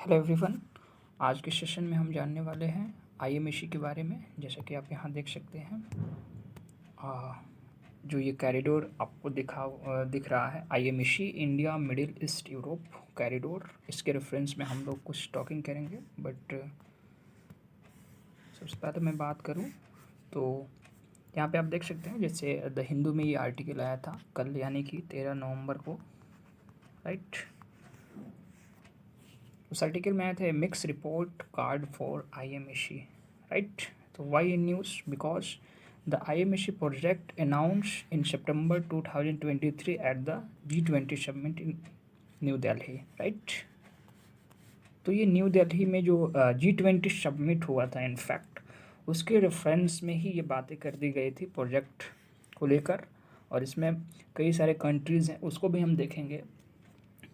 Hello everyone. आज के session में हम जानने वाले हैं आईएमएसी के बारे में। जैसा कि आप यहाँ देख सकते हैं, जो ये कॉरिडोर आपको दिख रहा है, IMEC India Middle East Europe corridor. इसके रेफरेंस में हम लोग कुछ टॉकिंग करेंगे, बट सबसे पहले मैं बात करूँ तो यहाँ पे आप देख सकते हैं, जैसे द हिंदू में ये आर्टिकल आया था कल, यानी कि 13 नवंबर को, राइट। उस आर्टिकल में आया था mix report card for IMEC, right. तो why in news? Because the IMEC project announced in September 2023 at the G20 summit in New Delhi, right. तो ये न्यू दिल्ली में जो G20 समिट हुआ था, इनफैक्ट उसके रेफरेंस में ही ये बातें कर दी गई थी प्रोजेक्ट को लेकर, और इसमें कई सारे कंट्रीज़ हैं, उसको भी हम देखेंगे।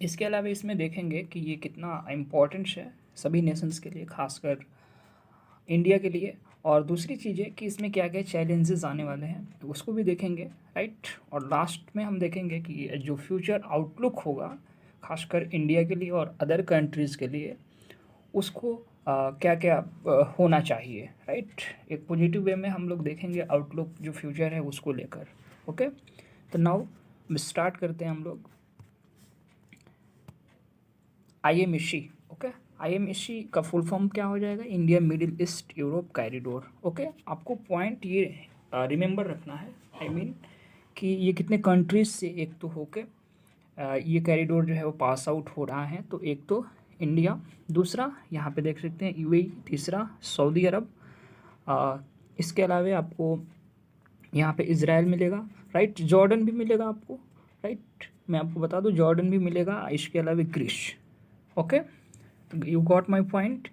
इसके अलावा इसमें देखेंगे कि ये कितना इम्पोर्टेंट है सभी नेशंस के लिए, खासकर इंडिया के लिए। और दूसरी चीज़ है कि इसमें क्या क्या चैलेंजेस आने वाले हैं, तो उसको भी देखेंगे, राइट। और लास्ट में हम देखेंगे कि जो फ्यूचर आउटलुक होगा खासकर इंडिया के लिए और अदर कंट्रीज़ के लिए, उसको क्या क्या होना चाहिए, राइट। एक पॉजिटिव वे में हम लोग देखेंगे आउटलुक जो फ्यूचर है उसको लेकर। ओके, तो नाउ स्टार्ट करते हैं हम लोग आईएमएसी। ओके, आईएमएसी का फुल फॉर्म क्या हो जाएगा? India Middle East Europe corridor. Okay, आपको पॉइंट ये रिमेंबर रखना है, आई मीन कि ये कितने कंट्रीज से एक तो होके ये कॉरिडोर जो है वो पास आउट हो रहा है। तो एक तो इंडिया, दूसरा यहाँ पे देख सकते हैं यूएई, तीसरा सऊदी अरब, इसके अलावा आपको यहाँ पे इजराइल मिलेगा, राइट। जॉर्डन भी मिलेगा आपको, राइट। मैं आपको बता दूँ जॉर्डन भी मिलेगा, इसके अलावा Greece. Okay, you got my point.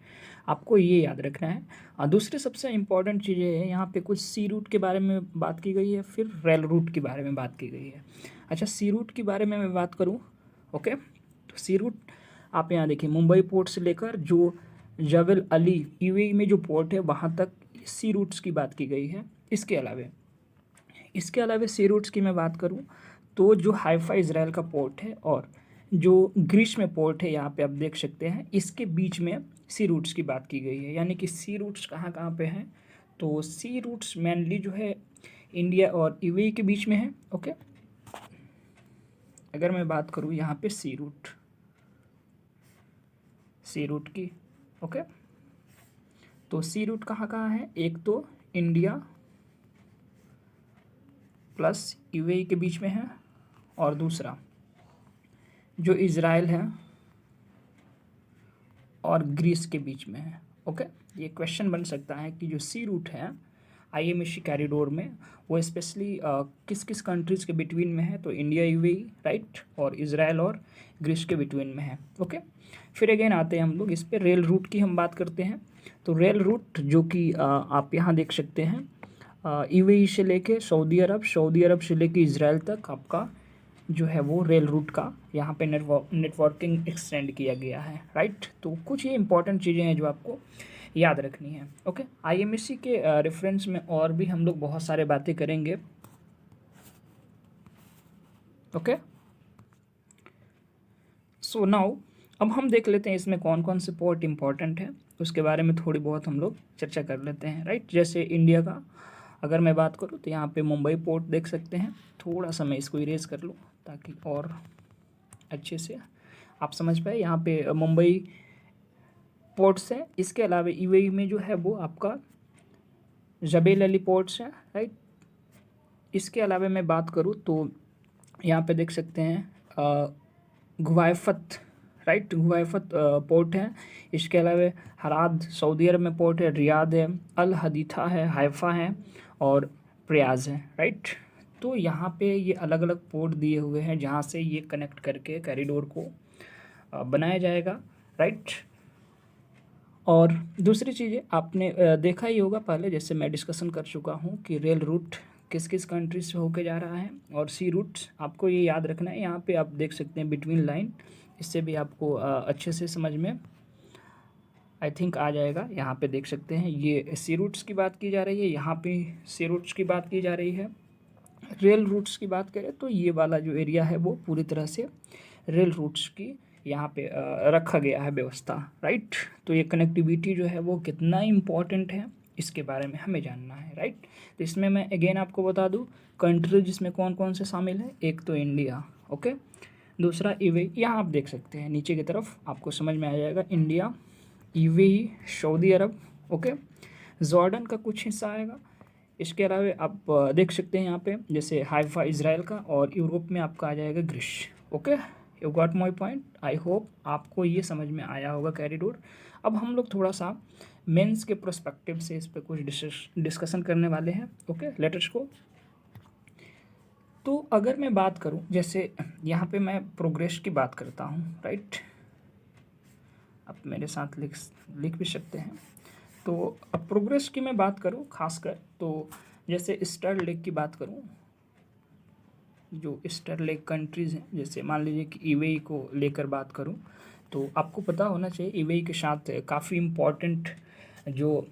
आपको ये याद रखना है। दूसरी सबसे इम्पॉर्टेंट चीज़ें है, यहाँ पे कुछ सी रूट के बारे में बात की गई है, फिर रेल रूट के बारे में बात की गई है। अच्छा, सी रूट के बारे में मैं बात करूँ, ओके, तो सी रूट आप यहाँ देखिए, मुंबई पोर्ट से लेकर जो जबल अली यूएई में जो पोर्ट है वहाँ तक सी रूट्स की बात की गई है। इसके अलावा सी रूट्स की मैं बात करूँ तो जो हाइफा इजराइल का पोर्ट है और जो ग्रीस में पोर्ट है, यहाँ पे आप देख सकते हैं, इसके बीच में सी रूट्स की बात की गई है। यानी कि सी रूट्स कहाँ कहाँ पे हैं? तो सी रूट्स मेनली जो है इंडिया और यूएई के बीच में है। ओके, अगर मैं बात करूँ यहाँ पे सी रूट की, ओके, तो सी रूट कहाँ कहाँ है? एक तो इंडिया प्लस यूएई के बीच में है, और दूसरा जो इजराइल है और ग्रीस के बीच में है। ओके, ये क्वेश्चन बन सकता है कि जो सी रूट है आईएमएसी कॉरिडोर में, वो स्पेशली किस किस कंट्रीज़ के बिटवीन में है? तो इंडिया यूएई, राइट, और इजराइल और ग्रीस के बिटवीन में है। ओके, फिर अगेन आते हैं हम लोग इस पर, रेल रूट की हम बात करते हैं। तो रेल रूट जो कि आप यहाँ देख सकते हैं, यूएई से लेके सऊदी अरब से लेके इजराइल तक आपका जो है वो रेल रूट का यहाँ पे नेटवर्किंग एक्सटेंड किया गया है, राइट। तो कुछ ये इंपॉर्टेंट चीज़ें हैं जो आपको याद रखनी है। ओके, आईएमएसी के रेफरेंस में और भी हम लोग बहुत सारे बातें करेंगे। ओके, सो नाउ अब हम देख लेते हैं इसमें कौन कौन से पोर्ट इंपॉर्टेंट है, उसके बारे में थोड़ी बहुत हम लोग चर्चा कर लेते हैं, राइट। जैसे इंडिया का अगर मैं बात करूँ तो यहाँ पे मुंबई पोर्ट देख सकते हैं। थोड़ा सा मैं इसको इरेज कर लूँ ताकि और अच्छे से आप समझ पाए। यहाँ पे मुंबई पोर्ट्स है। इसके अलावा यूएई में जो है वो आपका जबेल अली पोर्ट्स है, राइट। इसके अलावा मैं बात करूँ तो यहाँ पे देख सकते हैं गुवाइफत, राइट, गुवाइफत पोर्ट है। इसके अलावा हराद सऊदी अरब में पोर्ट है, रियाद है, अल हदीथा है, हाइफा है और प्रयाज है, राइट। तो यहाँ पे ये अलग अलग पोर्ट दिए हुए हैं जहाँ से ये कनेक्ट करके कॉरिडोर को बनाया जाएगा, राइट। और दूसरी चीज़ें आपने देखा ही होगा पहले, जैसे मैं डिस्कशन कर चुका हूँ कि रेल रूट किस किस कंट्री से होके जा रहा है, और सी रूट्स आपको ये याद रखना है। यहाँ पे आप देख सकते हैं बिटवीन लाइन, इससे भी आपको अच्छे से समझ में आई थिंक आ जाएगा। यहाँ पे देख सकते हैं ये सी रूट्स की बात की जा रही है, यहाँ पे सी रूट्स की बात की जा रही है। रेल रूट्स की बात करें तो ये वाला जो एरिया है वो पूरी तरह से रेल रूट्स की यहाँ पे रखा गया है व्यवस्था, राइट। तो ये कनेक्टिविटी जो है वो कितना इम्पोर्टेंट है इसके बारे में हमें जानना है, राइट। तो इसमें मैं अगेन आपको बता दूँ कंट्री जिसमें कौन कौन से शामिल है। एक तो इंडिया, ओके। दूसरा यूएई, यहाँ आप देख सकते हैं नीचे की तरफ आपको समझ में आ जाएगा। इंडिया, यूएई, सऊदी अरब, ओके। जॉर्डन का कुछ हिस्सा आएगा। इसके अलावा आप देख सकते हैं यहाँ पे जैसे हाइफा इजराइल का, और यूरोप में आपका आ जाएगा ग्रीस, okay. You got my point. I hope आपको ये समझ में आया होगा कॉरिडोर। अब हम लोग थोड़ा सा मेंस के प्रोस्पेक्टिव से इस पर कुछ डिस्कशन करने वाले हैं, ओके। लेटर्स को तो अगर मैं बात करूं, जैसे यहाँ पे मैं प्रोग्रेस की बात करता हूँ, राइट। आप मेरे साथ लिख भी सकते हैं। तो अब प्रोग्रेस की मैं बात करूं खासकर, तो जैसे स्टार लेक की बात करूं, जो स्टार लेक कंट्रीज़ हैं, जैसे मान लीजिए कि यूएई को लेकर बात करूं, तो आपको पता होना चाहिए यूएई के साथ काफ़ी इम्पोर्टेंट जो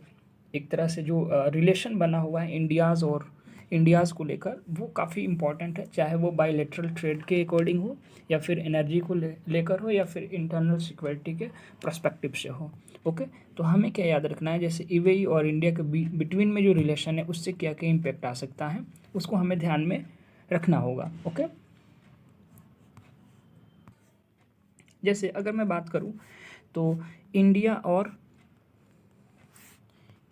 एक तरह से जो रिलेशन बना हुआ है इंडियाज़ को लेकर, वो काफ़ी इम्पॉर्टेंट है। चाहे वो बायलैटरल ट्रेड के अकॉर्डिंग हो, या फिर एनर्जी को लेकर हो, या फिर इंटरनल सिक्योरिटी के पर्सपेक्टिव से हो, ओके। तो हमें क्या याद रखना है, जैसे यूएई और इंडिया के बिटवीन में जो रिलेशन है उससे क्या क्या इम्पेक्ट आ सकता है, उसको हमें ध्यान में रखना होगा, ओके। जैसे अगर मैं बात करूं तो इंडिया और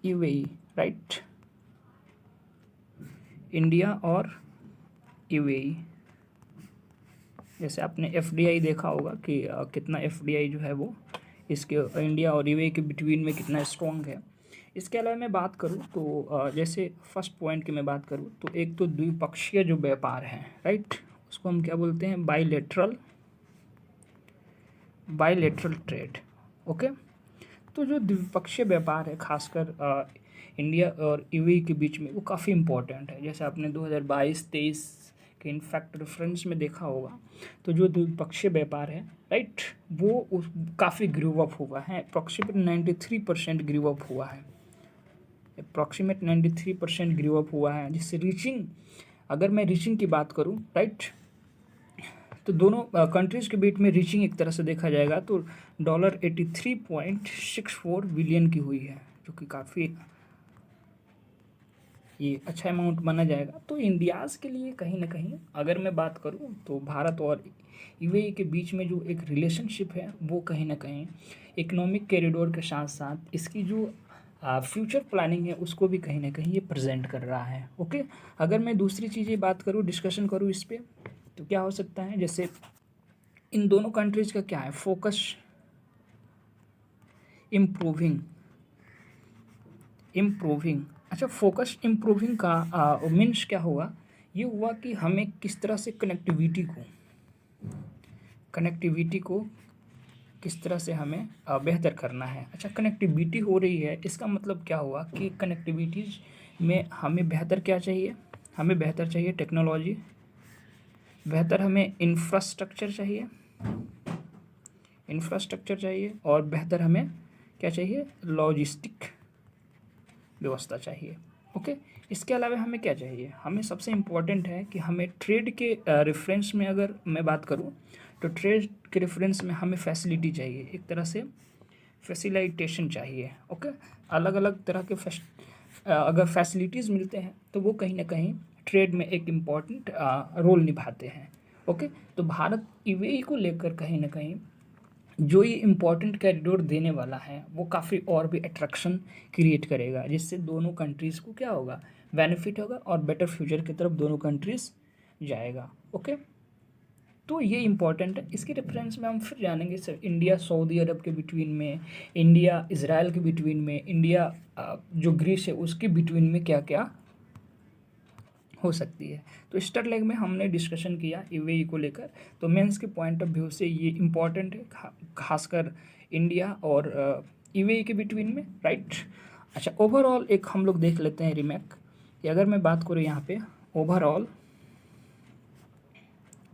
यूएई, राइट, इंडिया और यूएई, जैसे आपने एफडीआई देखा होगा कि कितना एफडीआई जो है वो इसके इंडिया और यूएई के बिटवीन में कितना स्ट्रॉन्ग है। इसके अलावा मैं बात करूं तो जैसे फर्स्ट पॉइंट की मैं बात करूं तो एक तो द्विपक्षीय जो व्यापार है, राइट, उसको हम क्या बोलते हैं, बायलैटरल ट्रेड, ओके। तो जो द्विपक्षीय व्यापार है खासकर इंडिया और यूएई के बीच में, वो काफ़ी इम्पोर्टेंट है। जैसे आपने 2022-23 के इनफैक्ट रेफरेंस में देखा होगा, तो जो द्विपक्षीय व्यापार है, राइट, वो काफ़ी ग्रो अप हुआ है। अप्रॉक्सीमेट 93% ग्रो अप हुआ है, अप्रॉक्सीमेट 93% ग्रो अप हुआ है, जिससे रीचिंग, अगर मैं रीचिंग की बात करूँ, राइट, तो दोनों कंट्रीज़ के बीच में रीचिंग एक तरह से देखा जाएगा तो $83.64 बिलियन की हुई है, जो कि काफ़ी ये अच्छा अमाउंट माना जाएगा। तो इंडियाज़ के लिए कहीं ना कहीं अगर मैं बात करूं तो भारत और यूएई के बीच में जो एक रिलेशनशिप है, वो कहीं ना कहीं इकोनॉमिक कॉरिडोर के साथ साथ इसकी जो फ्यूचर प्लानिंग है उसको भी कहीं ना कहीं ये प्रेजेंट कर रहा है, ओके। अगर मैं दूसरी चीज़ें बात करूँ, डिस्कशन करूँ इस पर, तो क्या हो सकता है, जैसे इन दोनों कंट्रीज़ का क्या है फोकस, इम्प्रूविंग। अच्छा, फोकस इम्प्रूविंग का मीन्स क्या हुआ, ये हुआ कि हमें किस तरह से कनेक्टिविटी को किस तरह से हमें बेहतर करना है। अच्छा, कनेक्टिविटी हो रही है, इसका मतलब क्या हुआ कि कनेक्टिविटीज़ में हमें बेहतर क्या चाहिए, हमें बेहतर चाहिए टेक्नोलॉजी, बेहतर हमें इंफ्रास्ट्रक्चर चाहिए, और बेहतर हमें क्या चाहिए, लॉजिस्टिक व्यवस्था चाहिए, ओके। इसके अलावा हमें क्या चाहिए, हमें सबसे इम्पोर्टेंट है कि हमें ट्रेड के रेफरेंस में अगर मैं बात करूँ तो ट्रेड के रेफरेंस में हमें फैसिलिटी चाहिए, एक तरह से फैसिलिटेशन चाहिए, ओके। अलग अलग तरह के अगर फैसिलिटीज़ मिलते हैं तो वो कहीं ना कहीं ट्रेड में एक इम्पॉर्टेंट रोल निभाते हैं, ओके। तो भारत यूएई को लेकर कहीं ना कहीं जो ये इम्पोर्टेंट कॉरिडोर देने वाला है, वो काफ़ी और भी अट्रैक्शन क्रिएट करेगा, जिससे दोनों कंट्रीज़ को क्या होगा, बेनिफिट होगा, और बेटर फ्यूचर की तरफ दोनों कंट्रीज़ जाएगा, ओके। तो ये इम्पॉर्टेंट है। इसके रेफरेंस में हम फिर जानेंगे सर, इंडिया सऊदी अरब के बिटवीन में, इंडिया इजराइल के बिटवीन में, इंडिया जो ग्रीस है उसके बिटवीन में क्या क्या हो सकती है। तो स्टार लेग में हमने डिस्कशन किया यूएई को लेकर, तो मेंस के पॉइंट ऑफ व्यू से ये इम्पॉर्टेंट है, खासकर इंडिया और यूएई के बिटवीन में, राइट। अच्छा, ओवरऑल एक हम लोग देख लेते हैं रिमैक कि अगर मैं बात करूँ यहाँ पे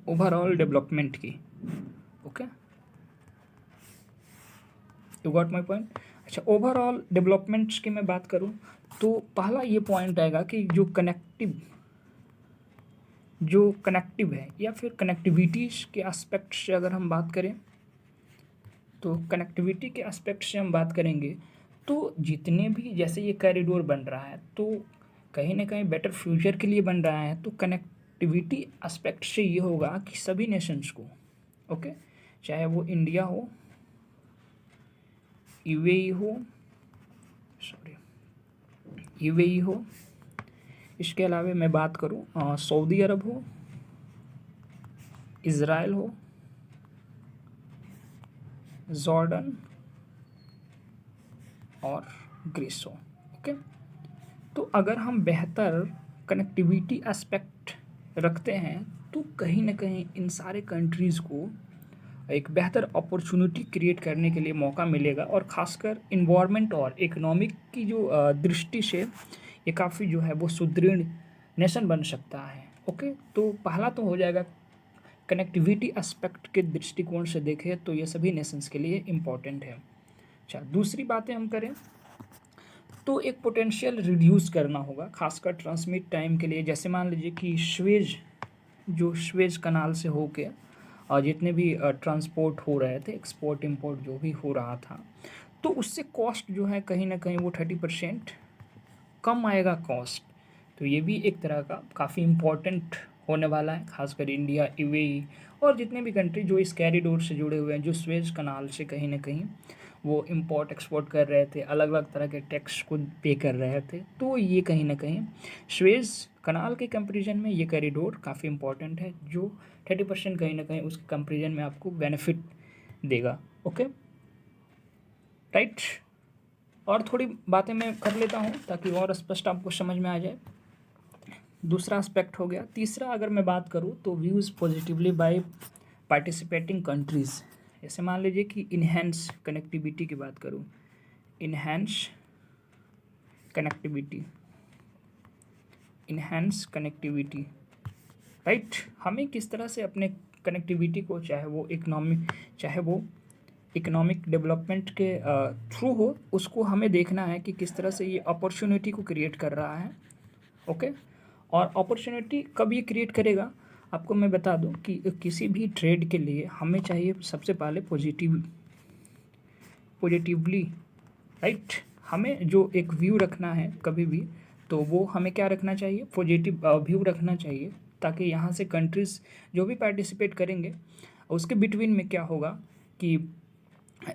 ओवरऑल डेवलपमेंट की, okay, you got my point. अच्छा, ओवरऑल डेवलपमेंट्स की मैं बात करूँ तो पहला ये पॉइंट आएगा कि जो कनेक्टिव है, या फिर कनेक्टिविटीज़ के एस्पेक्ट से अगर हम बात करें तो कनेक्टिविटी के एस्पेक्ट से हम बात करेंगे तो जितने भी जैसे ये कॉरिडोर बन रहा है तो कहीं ना कहीं बेटर फ्यूचर के लिए बन रहा है, तो कनेक्टिविटी एस्पेक्ट से ये होगा कि सभी नेशंस को, ओके, चाहे वो इंडिया हो, यूएई हो, सॉरी यूएई हो, इसके अलावा मैं बात करूँ सऊदी अरब हो, इज़राइल हो, जॉर्डन और ग्रीस हो, ओके। तो अगर हम बेहतर कनेक्टिविटी एस्पेक्ट रखते हैं तो कहीं ना कहीं इन सारे कंट्रीज़ को एक बेहतर अपॉर्चुनिटी क्रिएट करने के लिए मौका मिलेगा, और ख़ासकर इन्वायरमेंट और इकोनॉमिक की जो दृष्टि से ये काफ़ी जो है वो सुदृढ़ नेशन बन सकता है, ओके। तो पहला तो हो जाएगा कनेक्टिविटी एस्पेक्ट के दृष्टिकोण से देखें तो ये सभी नेशंस के लिए इम्पॉर्टेंट है। अच्छा, दूसरी बातें हम करें तो एक पोटेंशियल रिड्यूस करना होगा, खासकर ट्रांसमिट टाइम के लिए। जैसे मान लीजिए कि स्वेज कनाल से होके और जितने भी ट्रांसपोर्ट हो रहे थे, एक्सपोर्ट इंपोर्ट जो भी हो रहा था, तो उससे कॉस्ट जो है कहीं ना कहीं वो 30% कम आएगा कॉस्ट। तो ये भी एक तरह का काफ़ी इम्पोर्टेंट होने वाला है, खासकर इंडिया, यूएई और जितने भी कंट्री जो इस कॉरिडोर से जुड़े हुए हैं, जो स्वेज कनाल से कहीं ना कहीं वो इंपोर्ट एक्सपोर्ट कर रहे थे, अलग अलग तरह के टैक्स को पे कर रहे थे। तो ये कहीं ना कहीं स्वेज कनाल के कंपैरिजन में ये कॉरिडोर काफ़ी इंपॉर्टेंट है, जो 30% कहीं ना कहीं उस कंपैरिजन में आपको बेनिफिट देगा, ओके, राइट। और थोड़ी बातें मैं कर लेता हूँ ताकि और स्पष्ट आपको समझ में आ जाए। दूसरा एस्पेक्ट हो गया। तीसरा अगर मैं बात करूँ तो views positively by participating countries. जैसे मान लीजिए कि इन्हेंस कनेक्टिविटी की बात करूँ, इन्हेंस कनेक्टिविटी, राइट। हमें किस तरह से अपने कनेक्टिविटी को, चाहे वो इकोनॉमिक डेवलपमेंट के थ्रू हो, उसको हमें देखना है कि किस तरह से ये अपॉर्चुनिटी को क्रिएट कर रहा है, ओके। और अपॉर्चुनिटी कब ये क्रिएट करेगा, आपको मैं बता दूं कि किसी भी ट्रेड के लिए हमें चाहिए सबसे पहले पॉजिटिवली, राइट। हमें जो एक व्यू रखना है कभी भी, तो वो हमें क्या रखना चाहिए, पॉजिटिव व्यू रखना चाहिए, ताकि यहाँ से कंट्रीज़ जो भी पार्टिसिपेट करेंगे उसके बिटवीन में क्या होगा कि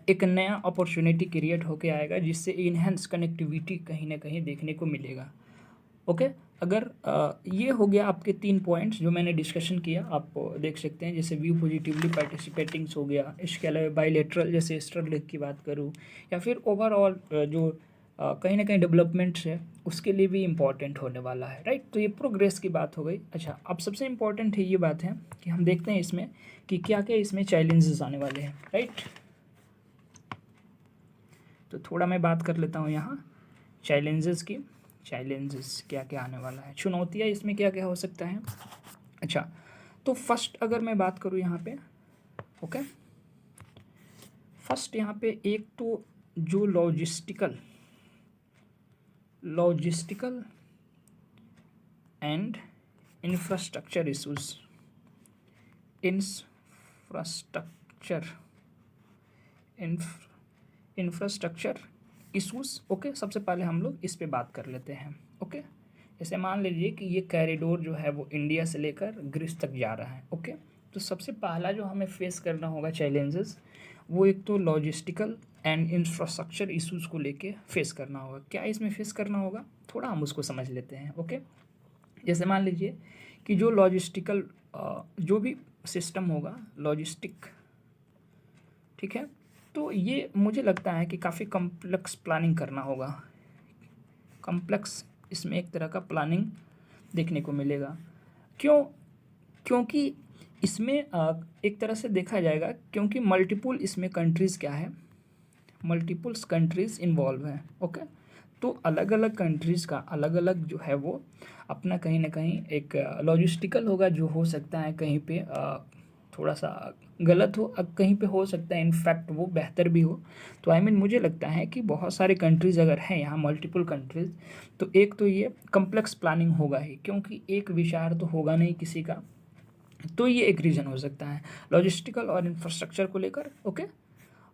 एक नया अपॉर्चुनिटी क्रिएट होके आएगा, जिससे इनहेंस कनेक्टिविटी कहीं ना कहीं देखने को मिलेगा, ओके। अगर ये हो गया आपके 3 पॉइंट्स जो मैंने डिस्कशन किया, आप देख सकते हैं, जैसे व्यू पॉजिटिवली पार्टिसिपेटिंग्स हो गया। इसके अलावा बायलैटरल जैसे ईस्टर्न लीग की बात करूँ, या फिर ओवरऑल जो कहीं ना कहीं डेवलपमेंट्स है उसके लिए भी इम्पॉर्टेंट होने वाला है, राइट। तो ये प्रोग्रेस की बात हो गई। अच्छा, अब सबसे इम्पॉर्टेंट है ये बात है कि हम देखते हैं इसमें कि क्या क्या इसमें चैलेंजेस आने वाले हैं, राइट। तो थोड़ा मैं बात कर लेता हूँ यहाँ चैलेंजेस की। चैलेंजेस क्या क्या आने वाला है, चुनौतियाँ इसमें क्या क्या हो सकता है। अच्छा, तो फर्स्ट अगर मैं बात करूँ यहाँ पे, ओके, फर्स्ट यहाँ पे एक तो जो logistical and infrastructure issues, infrastructure issues, okay. सबसे पहले हम लोग इस पे बात कर लेते हैं, ओके। जैसे मान लीजिए कि ये कॉरिडोर जो है वो इंडिया से लेकर ग्रीस तक जा रहा है, ओके। तो सबसे पहला जो हमें फेस करना होगा चैलेंजेस, वो एक तो लॉजिस्टिकल एंड इंफ्रास्ट्रक्चर इशूज़ को लेके फेस करना होगा। क्या इसमें फेस करना होगा, थोड़ा हम उसको समझ लेते हैं, ओके। जैसे मान लीजिए कि जो लॉजिस्टिकल जो भी सिस्टम होगा लॉजिस्टिक, ठीक है, तो ये मुझे लगता है कि काफ़ी कॉम्प्लेक्स प्लानिंग करना होगा। कॉम्प्लेक्स इसमें एक तरह का प्लानिंग देखने को मिलेगा। क्योंकि इसमें एक तरह से देखा जाएगा, क्योंकि मल्टीपल इसमें कंट्रीज़ क्या है, मल्टीपल्स कंट्रीज़ इन्वॉल्व हैं, ओके। तो अलग अलग कंट्रीज़ का अलग अलग जो है वो अपना कहीं ना कहीं एक लॉजिस्टिकल होगा, जो हो सकता है कहीं पे थोड़ा सा गलत हो, अब कहीं पे हो सकता है इनफैक्ट वो बेहतर भी हो। तो मुझे लगता है कि बहुत सारे कंट्रीज़ अगर हैं यहाँ, मल्टीपल कंट्रीज़, तो एक तो ये कम्प्लेक्स प्लानिंग होगा ही, क्योंकि एक विचार तो होगा नहीं किसी का। तो ये एक रीज़न हो सकता है लॉजिस्टिकल और इंफ्रास्ट्रक्चर को लेकर, ओके।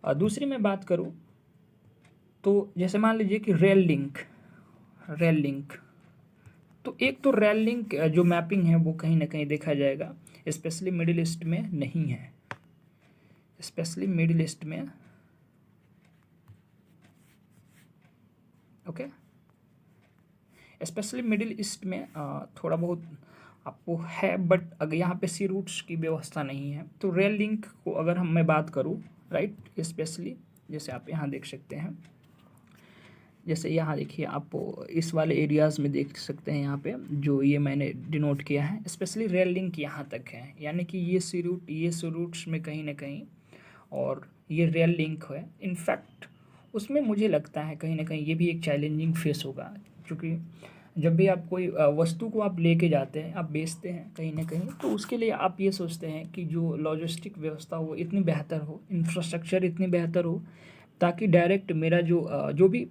दूसरी मैं बात करूँ तो जैसे मान लीजिए कि रेल लिंक, तो एक तो रेल लिंक जो मैपिंग है वो कहीं ना कहीं देखा जाएगा, स्पेशली मिडिल ईस्ट में नहीं है, स्पेशली मिडिल ईस्ट में, ओके, स्पेशली मिडिल ईस्ट में थोड़ा बहुत आपको है, बट अगर यहाँ पे सी रूट्स की व्यवस्था नहीं है तो रेल लिंक को अगर मैं बात करूँ, राइट, स्पेशली जैसे आप यहाँ देख सकते हैं, जैसे यहाँ देखिए आप इस वाले एरियाज़ में देख सकते हैं, यहाँ पे जो ये मैंने डिनोट किया है, स्पेशली रेल लिंक यहाँ तक है, यानी कि ये सी रूट्स में कहीं ना कहीं, और ये रेल लिंक है। इनफैक्ट उसमें मुझे लगता है कहीं ना कहीं ये भी एक चैलेंजिंग फेस होगा, क्योंकि जब भी आप कोई वस्तु को आप लेके जाते हैं, आप बेचते हैं कहीं ना कहीं, तो उसके लिए आप ये सोचते हैं कि जो लॉजिस्टिक व्यवस्था हो इतनी बेहतर हो, इंफ्रास्ट्रक्चर इतनी बेहतर हो, ताकि डायरेक्ट मेरा जो भी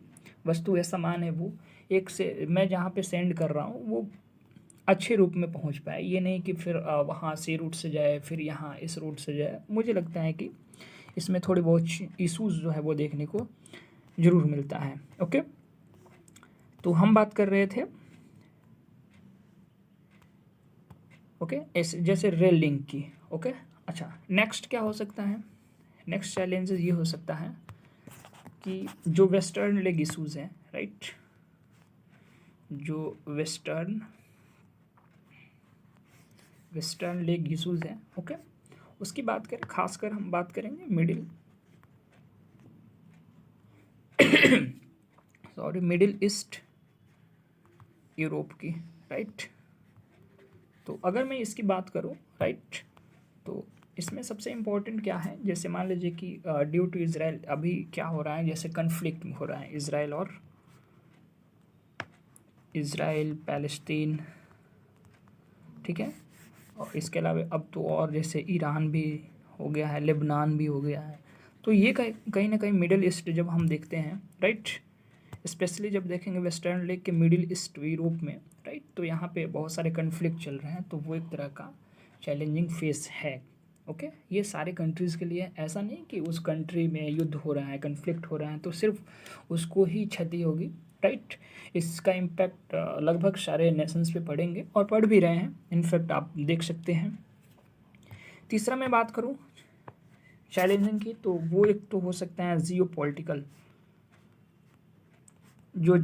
वस्तु है, सामान है, वो एक से मैं जहाँ पे सेंड कर रहा हूँ वो अच्छे रूप में पहुँच पाए। ये नहीं कि फिर वहाँ से रूट से जाए, फिर यहाँ इस रूट से जाए। मुझे लगता है कि इसमें थोड़ी बहुत इश्यूज़ जो है वो देखने को ज़रूर मिलता है। ओके, तो हम बात कर रहे थे, ओके, ऐसे जैसे रेल लिंक की। ओके, अच्छा, नेक्स्ट क्या हो सकता है? नेक्स्ट चैलेंजेस ये हो सकता है कि जो वेस्टर्न लेग इशूज़ हैं, राइट, जो वेस्टर्न लेग इशूज़ हैं, ओके, उसकी बात करें, खासकर हम बात करेंगे मिडिल ईस्ट यूरोप की, राइट। तो अगर मैं इसकी बात करूं, राइट, तो इसमें सबसे इम्पोर्टेंट क्या है, जैसे मान लीजिए कि ड्यू टू इज़राइल अभी क्या हो रहा है, जैसे कन्फ्लिक्ट हो रहा है इज़राइल पैलेस्टीन, ठीक है, और इसके अलावा अब तो और जैसे ईरान भी हो गया है, लेबनान भी हो गया है। तो ये कहीं ना कहीं मिडिल ईस्ट जब हम देखते हैं, राइट, स्पेशली जब देखेंगे वेस्टर्न लेग के मिडिल ईस्ट यूरोप में, राइट, तो यहाँ पे बहुत सारे कन्फ्लिक्ट चल रहे हैं, तो वो एक तरह का चैलेंजिंग फेस है। ओके, ये सारे कंट्रीज़ के लिए, ऐसा नहीं कि उस कंट्री में युद्ध हो रहा है, कन्फ्लिक्ट हो रहा है तो सिर्फ उसको ही क्षति होगी, राइट। इसका इम्पैक्ट लगभग सारे नेशंस पे पड़ेंगे और पड़ भी रहे हैं, इनफैक्ट आप देख सकते हैं। तीसरा मैं बात करूँ चैलेंजिंग की, तो वो एक तो हो सकता है जियो पॉलिटिकल, जो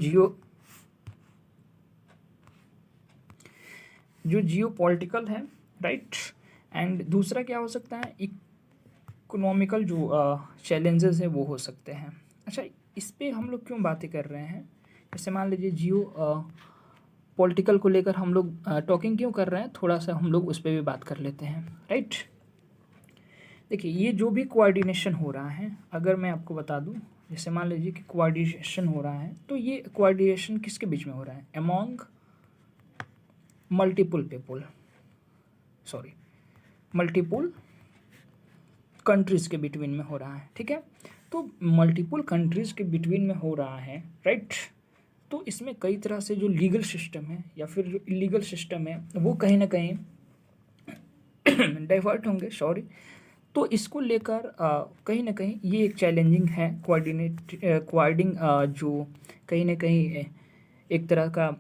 जियो पॉलिटिकल है, राइट। एंड दूसरा क्या हो सकता है, इकोनॉमिकल जो चैलेंजेस है वो हो सकते हैं। अच्छा, इस पे हम लोग क्यों बातें कर रहे हैं, जैसे मान लीजिए जियो पॉलिटिकल को लेकर हम लोग टॉकिंग क्यों कर रहे हैं, थोड़ा सा हम लोग उस पर भी बात कर लेते हैं, राइट। देखिए, ये जो भी कोऑर्डिनेशन हो रहा है, अगर मैं आपको बता दूं, जैसे मान लीजिए कि कोऑर्डिनेशन हो रहा है, तो ये कोऑर्डिनेशन किसके बीच में हो रहा है, अमॉन्ग मल्टीपल कंट्रीज़ के बिटवीन में हो रहा है, ठीक है। तो मल्टीपल कंट्रीज़ के बिटवीन में हो रहा है, राइट, तो इसमें कई तरह से जो लीगल सिस्टम है या फिर जो इलीगल सिस्टम है वो कहीं ना कहीं डाइवर्ट होंगे, तो इसको लेकर कहीं ना कहीं ये एक चैलेंजिंग है, कोऑर्डिंग जो कहीं ना कहीं एक तरह का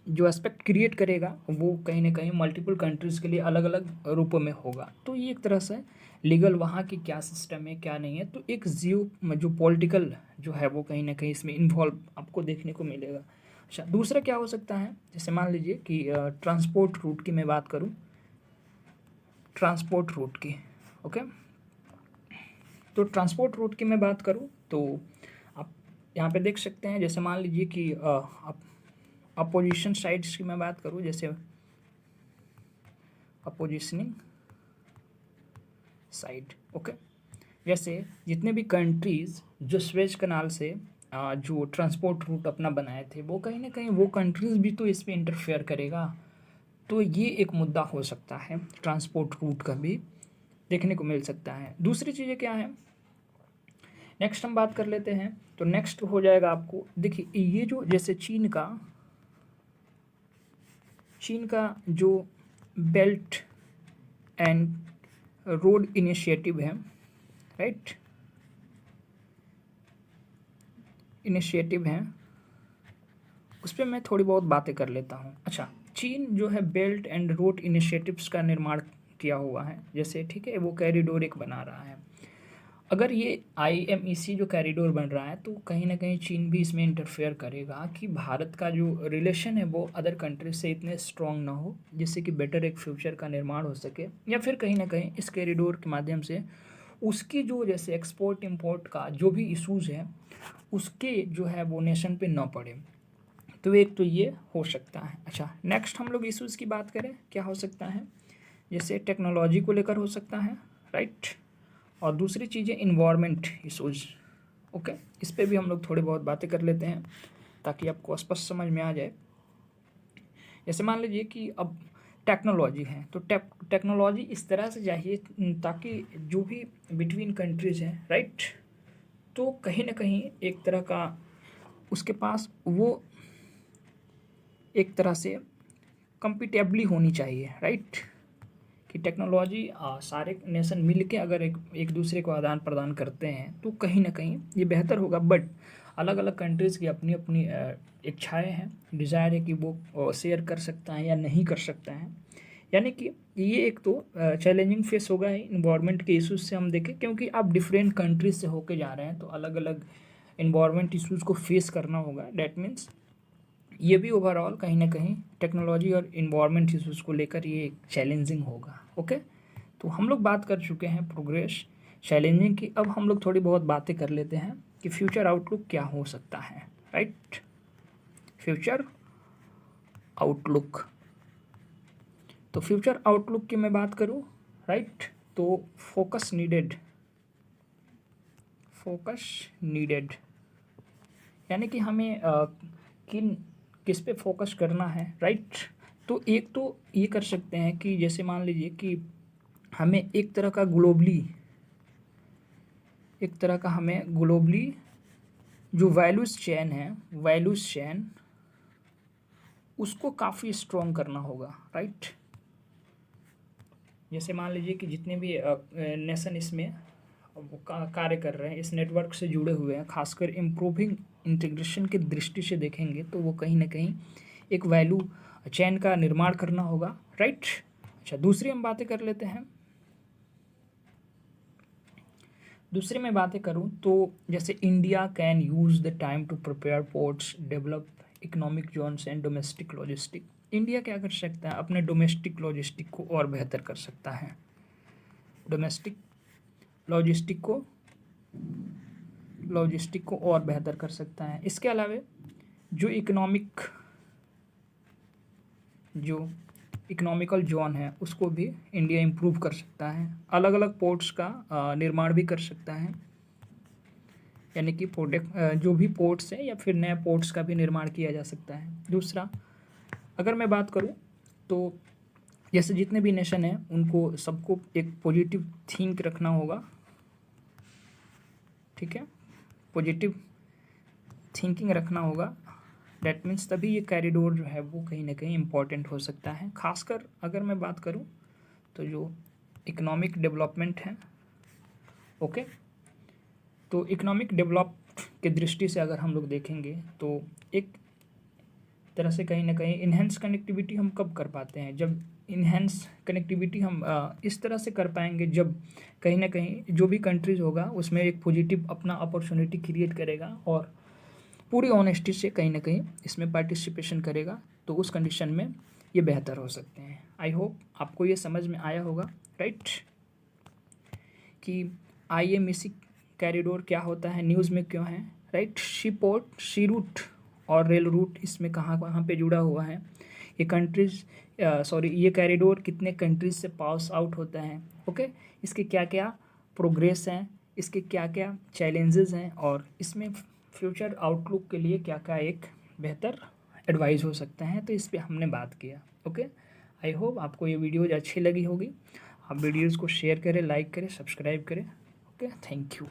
जो एस्पेक्ट क्रिएट करेगा वो कहीं ना कहीं मल्टीपल कंट्रीज़ के लिए अलग अलग रूपों में होगा। तो ये एक तरह से लीगल वहाँ की क्या सिस्टम है क्या नहीं है, तो एक जो पॉलिटिकल जो है वो कहीं ना कहीं इसमें इन्वॉल्व आपको देखने को मिलेगा। अच्छा, दूसरा क्या हो सकता है, जैसे मान लीजिए कि ट्रांसपोर्ट रूट की मैं बात करूँ, ट्रांसपोर्ट रूट की, ओके, तो ट्रांसपोर्ट रूट की मैं बात करूँ तो आप यहाँ पे देख सकते हैं, जैसे मान लीजिए कि आप अपोजिशन साइड्स की मैं बात करूँ, जैसे अपोजिशनिंग साइड, ओके, जैसे जितने भी कंट्रीज़ जो स्वेज कनाल से जो ट्रांसपोर्ट रूट अपना बनाए थे, वो कहीं ना कहीं वो कंट्रीज़ भी तो इसमें इंटरफेयर करेगा, तो ये एक मुद्दा हो सकता है, ट्रांसपोर्ट रूट का भी देखने को मिल सकता है। दूसरी चीज़ें क्या है, नेक्स्ट हम बात कर लेते हैं, तो नेक्स्ट हो जाएगा आपको, देखिए ये जो जैसे चीन का जो बेल्ट एंड रोड इनिशिएटिव है, राइट, इनिशिएटिव हैं उस पर मैं थोड़ी बहुत बातें कर लेता हूँ। अच्छा, चीन जो है बेल्ट एंड रोड इनिशिएटिव्स का निर्माण किया हुआ है, जैसे ठीक है वो कॉरिडोर एक बना रहा है। अगर ये IMEC जो कॉरिडोर बन रहा है तो कहीं ना कहीं चीन भी इसमें इंटरफेयर करेगा कि भारत का जो रिलेशन है वो अदर कंट्रीज से इतने स्ट्रॉन्ग ना हो, जिससे कि बेटर एक फ्यूचर का निर्माण हो सके, या फिर कहीं ना कहीं इस कॉरिडोर के माध्यम से उसकी जो जैसे एक्सपोर्ट इम्पोर्ट का जो भी इशूज़ है उसके जो है वो नेशन पे ना पड़े। तो एक तो ये हो सकता है। अच्छा, नेक्स्ट हम लोग इशूज़ की बात करें, क्या हो सकता है, जैसे टेक्नोलॉजी को लेकर हो सकता है, राइट। और दूसरी चीज़ें इन्वायरमेंट इशूज़, ओके, इस पे भी हम लोग थोड़ी बहुत बातें कर लेते हैं ताकि आपको स्पष्ट समझ में आ जाए। जैसे मान लीजिए कि अब टेक्नोलॉजी है तो टेक्नोलॉजी इस तरह से चाहिए ताकि जो भी बिटवीन कंट्रीज हैं, राइट, तो कहीं ना कहीं एक तरह का उसके पास वो एक तरह से कंपिटेबली होनी चाहिए, राइट, कि टेक्नोलॉजी सारे नेशन मिल के अगर एक दूसरे को आदान प्रदान करते हैं तो कहीं ना कहीं ये बेहतर होगा। बट अलग अलग कंट्रीज़ की अपनी अपनी इच्छाएं हैं, डिज़ायर है कि वो शेयर कर सकता है या नहीं कर सकता है। यानी कि ये एक तो चैलेंजिंग फेस होगा इन्वायरमेंट के इशूज़ से हम देखें, क्योंकि आप डिफरेंट कंट्रीज से होके जा रहे हैं तो अलग अलग इन्वायरमेंट इशूज़ को फेस करना होगा। डैट मीन्स ये भी ओवरऑल कहीं ना कहीं टेक्नोलॉजी और इन्वायरमेंट इशूज़ को लेकर ये एक चैलेंजिंग होगा। ओके, तो हम लोग बात कर चुके हैं प्रोग्रेस चैलेंजिंग की। अब हम लोग थोड़ी बहुत बातें कर लेते हैं कि फ्यूचर आउटलुक क्या हो सकता है, राइट। फ्यूचर आउटलुक, तो फ्यूचर आउटलुक की मैं बात करूं, राइट, तो फोकस नीडेड, यानी कि हमें किस पे फोकस करना है, राइट। तो एक तो ये कर सकते हैं कि जैसे मान लीजिए कि हमें एक तरह का ग्लोबली जो वैल्यूज़ चेन उसको काफ़ी स्ट्रॉन्ग करना होगा, राइट। जैसे मान लीजिए कि जितने भी नेशन इसमें वो कार्य कर रहे हैं, इस नेटवर्क से जुड़े हुए हैं, खासकर इम्प्रूविंग इंटीग्रेशन की दृष्टि से देखेंगे तो वो कहीं ना कहीं एक वैल्यू चेन का निर्माण करना होगा, राइट। अच्छा, दूसरी मैं बातें करूं तो जैसे India can use the time to prepare ports, develop economic zones and domestic logistic. India क्या कर सकता है, अपने डोमेस्टिक लॉजिस्टिक को और बेहतर कर सकता है, लॉजिस्टिक को और बेहतर कर सकता है। इसके अलावा जो इकोनॉमिकल जोन है उसको भी इंडिया इम्प्रूव कर सकता है, अलग अलग पोर्ट्स का निर्माण भी कर सकता है, यानी कि जो भी पोर्ट्स हैं या फिर नए पोर्ट्स का भी निर्माण किया जा सकता है। दूसरा, अगर मैं बात करूं तो जैसे जितने भी नेशन हैं उनको सबको एक पॉजिटिव थिंक रखना होगा, ठीक है, पॉजिटिव थिंकिंग रखना होगा। डैट मीन्स तभी ये कॉरिडोर जो है वो कहीं ना कहीं इम्पॉर्टेंट हो सकता है। खासकर अगर मैं बात करूं तो जो इकोनॉमिक डेवलपमेंट है, ओके, तो इकोनॉमिक डेवलप के दृष्टि से अगर हम लोग देखेंगे तो एक तरह से कहीं ना कहीं इन्हेंस कनेक्टिविटी हम कब कर पाते हैं, जब इन्हेंस कनेक्टिविटी हम इस तरह से कर पाएंगे जब कहीं ना कहीं जो भी कंट्रीज होगा उसमें एक पॉजिटिव अपना अपॉर्चुनिटी क्रिएट करेगा और पूरी ऑनेस्टी से कहीं ना कहीं इसमें पार्टिसिपेशन करेगा, तो उस कंडीशन में ये बेहतर हो सकते हैं। आई होप आपको ये समझ में आया होगा, राइट, कि IMEC कॉरिडोर क्या होता है, न्यूज़ में क्यों है, राइट। सी रूट और रेल रूट इसमें कहाँ पे जुड़ा हुआ है, ये कॉरिडोर कितने कंट्रीज से पास आउट होता है, ओके, इसके क्या क्या प्रोग्रेस हैं, इसके क्या क्या चैलेंजेस हैं, और इसमें फ्यूचर आउटलुक के लिए क्या क्या एक बेहतर एडवाइस हो सकता है, तो इस पर हमने बात किया। ओके, आई होप आपको ये वीडियोज अच्छी लगी होगी। आप वीडियोज़ को शेयर करें, लाइक करें, सब्सक्राइब करें। Okay, thank you.